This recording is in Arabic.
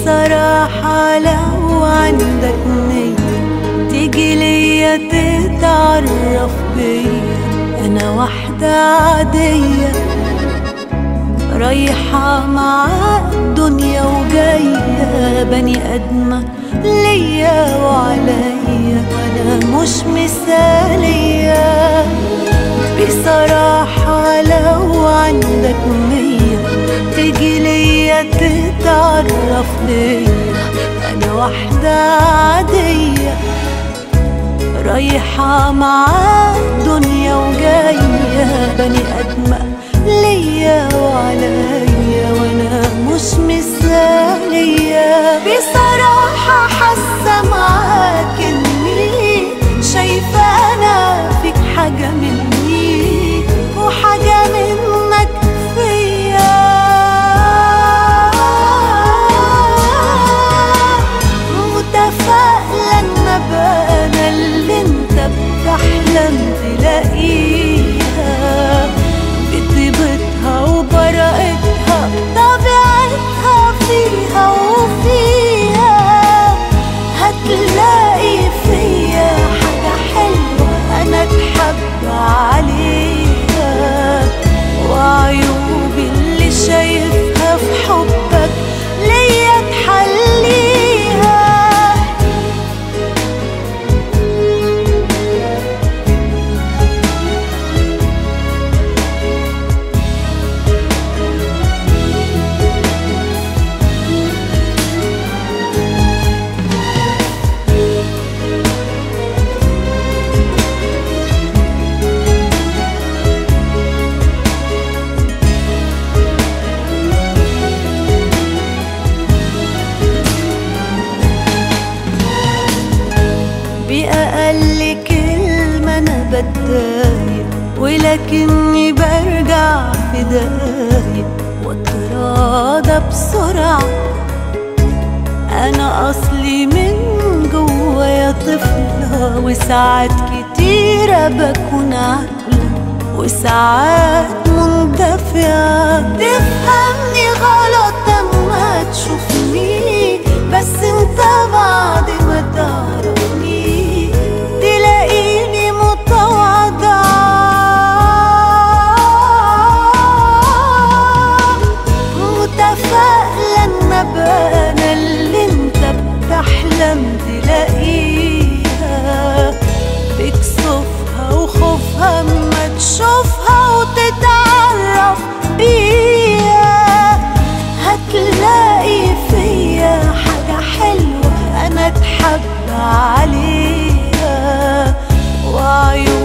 بصراحة لو عندك نية تيجي ليا تتعرف بيا، أنا واحدة عادية رايحة مع الدنيا وجاية، بني آدمة ليا وعليا وأنا مش مثالية. بصراحة لو عندك نية تيجي ليا تتعرف بيا، أنا واحدة عادية رايحة مع الدنيا وجاية، بني آدمة ليا وعليا وأنا مش مثالية. بصراحة حاسة معاك إني شايفة أنا فيك حاجة مني وحاجة منك فيا، متفائلة إن أبقى أنا اللي أنت بتحلم تلاقيها، بطيبتها وبراءتها بطبيعتها فيها وفيها. هتلاقي فيا حاجة حلوة أنا أتحب عليها، وعيوبي اللي شايفها في حبك ليا تحليها. بأقل كلمة أنا بتضايق ولكني برجع في دقايق واتراضى بسرعة. أنا أصلي من جوايا طفلة وساعات كتيرة بكون عاقلة وساعات مندفعة. تفهمني غلط لما تشوفني، بس انت بعد ما تعرفني تلاقيني متواضعة، متفائلة ان ابقى انا اللي انت بتحلم تلاقيها، بكسوفها وخوفها اما تشوفها وتتعرف بيها. هتلاقي فيا حاجة حلوة أنا أتحب عليها، وعيوني